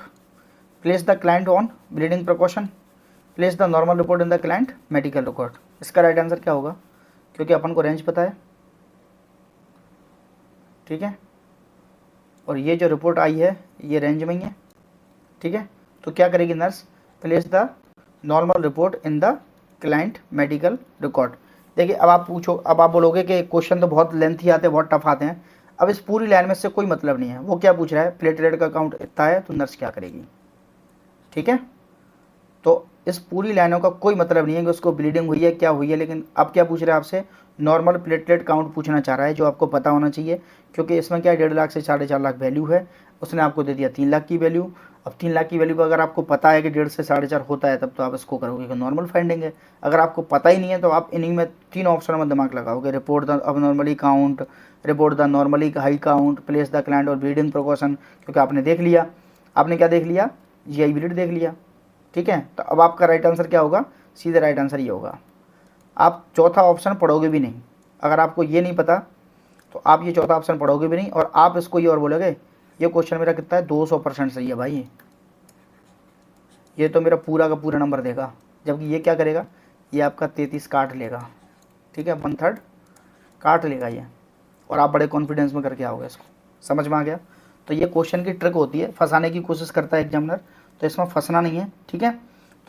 place the client on bleeding precaution, place the normal report in the client medical record. इसका राइट आंसर क्या होगा, क्योंकि अपन को रेंज पता है, ठीक है, और ये जो रिपोर्ट आई है ये रेंज में ही है, ठीक है। तो क्या करेगी nurse, place the normal report in the client medical record. देखिए अब आप पूछो, अब आप बोलोगे कि क्वेश्चन तो बहुत लेंथी आते हैं, बहुत टफ आते हैं। अब इस पूरी लाइन में से कोई मतलब नहीं है, वो क्या पूछ रहा है, प्लेटलेट का काउंट इतना है, तो नर्स क्या करेगी, ठीक है। तो इस पूरी लाइनों का कोई मतलब नहीं है कि उसको ब्लीडिंग हुई है क्या हुई है, लेकिन अब क्या पूछ रहा है आपसे, नॉर्मल प्लेटलेट काउंट पूछना चाह रहा है, जो आपको पता होना चाहिए, क्योंकि इसमें क्या 1.5 लाख से 4.5 लाख वैल्यू है, उसने आपको दे दिया 3 लाख की वैल्यू। अब 3 लाख की वैल्यू का अगर आपको पता है कि 1.5 से 4.5 होता है, तब तो आप इसको करोगे कि नॉर्मल फाइंडिंग है। अगर आपको पता ही नहीं है तो आप इन्हीं में 3 ऑप्शन में दिमाग लगाओगे, report the abnormally count, report the normally high count, place the client और ब्लीडिंग प्रिकॉशन, क्योंकि आपने देख लिया, आपने क्या देख लिया, GI ब्लीड देख लिया, ठीक है। तो अब आपका राइट आंसर क्या होगा, सीधे राइट आंसर ये होगा। आप चौथा ऑप्शन पढ़ोगे भी नहीं, अगर आपको ये नहीं पता तो आप ये चौथा ऑप्शन पढ़ोगे भी नहीं, और आप इसको ये और बोलोगे ये क्वेश्चन मेरा कितना है, 200% सही है भाई, ये तो मेरा पूरा का पूरा नंबर देगा, जबकि ये क्या करेगा, ये आपका 33 काट लेगा, ठीक है, 1/3 काट लेगा ये, और आप बड़े कॉन्फिडेंस में करके आओगे इसको। समझ में आ गया। तो ये क्वेश्चन की ट्रिक होती है, फंसाने की कोशिश करता है एग्जामिनर, तो इसमें फंसना नहीं है, ठीक है।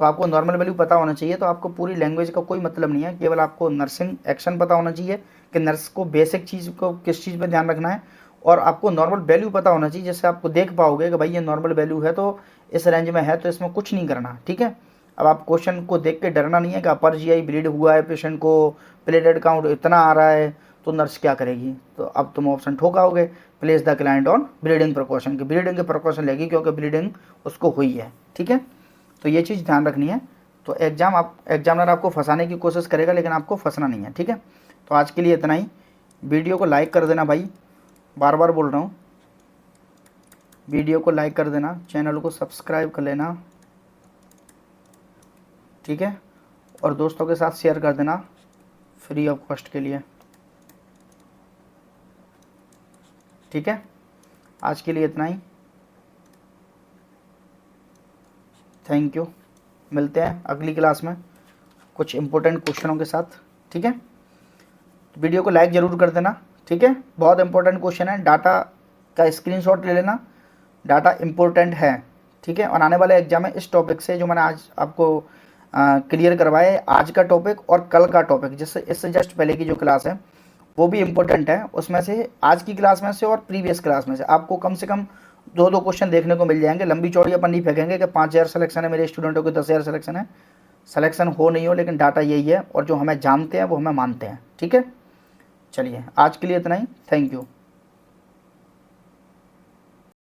तो आपको नॉर्मल वैल्यू पता होना चाहिए, तो आपको पूरी लैंग्वेज का कोई मतलब नहीं है, केवल आपको नर्सिंग एक्शन पता होना चाहिए कि नर्स को बेसिक चीज़ को किस चीज़ पर ध्यान रखना है, और आपको नॉर्मल वैल्यू पता होना चाहिए, जिससे आपको देख पाओगे कि भाई ये नॉर्मल वैल्यू है तो इस रेंज में है, तो इसमें कुछ नहीं करना, ठीक है। अब आप क्वेश्चन को देख के डरना नहीं है कि अपर GI ब्लीड हुआ है पेशेंट को, प्लेटलेट काउंट इतना आ रहा है, तो नर्स क्या करेगी, तो अब तुम ऑप्शन ठोकाओगे, place the client on bleeding precaution, की ब्लीडिंग के प्रिकॉशन लेगी, क्योंकि ब्लीडिंग उसको हुई है, ठीक है। तो ये चीज़ ध्यान रखनी है। तो एग्जामिनर आपको फंसाने की कोशिश करेगा, लेकिन आपको फंसना नहीं है, ठीक है। तो आज के लिए इतना ही। वीडियो को लाइक कर देना भाई, बार बार बोल रहा हूँ, वीडियो को लाइक कर देना, चैनल को सब्सक्राइब कर लेना, ठीक है, और दोस्तों के साथ शेयर कर देना फ्री ऑफ कॉस्ट के लिए, ठीक है। आज के लिए इतना ही, थैंक यू। मिलते हैं अगली क्लास में कुछ इंपॉर्टेंट क्वेश्चनों के साथ, ठीक है। वीडियो को लाइक ज़रूर कर देना, ठीक है, बहुत इंपॉर्टेंट क्वेश्चन है, डाटा का स्क्रीनशॉट ले लेना, डाटा इम्पोर्टेंट है, ठीक है। और आने वाले एग्जाम में इस टॉपिक से जो मैंने आज आपको क्लियर करवाया है, आज का टॉपिक और कल का टॉपिक, जिससे इससे जस्ट पहले की जो क्लास है वो भी इम्पोर्टेंट है। उसमें से आज की क्लास में से और प्रीवियस क्लास में से आपको कम से कम 2-2 क्वेश्चन देखने को मिल जाएंगे। लंबी चौड़ी अपन नहीं फेंकेंगे कि 5,000 सिलेक्शन है मेरे स्टूडेंटों के, 10,000 सिलेक्शन है। सिलेक्शन हो नहीं हो, लेकिन डाटा यही है और जो हमें जानते हैं वो हमें मानते हैं। ठीक है, चलिए आज के लिए इतना ही। Thank you.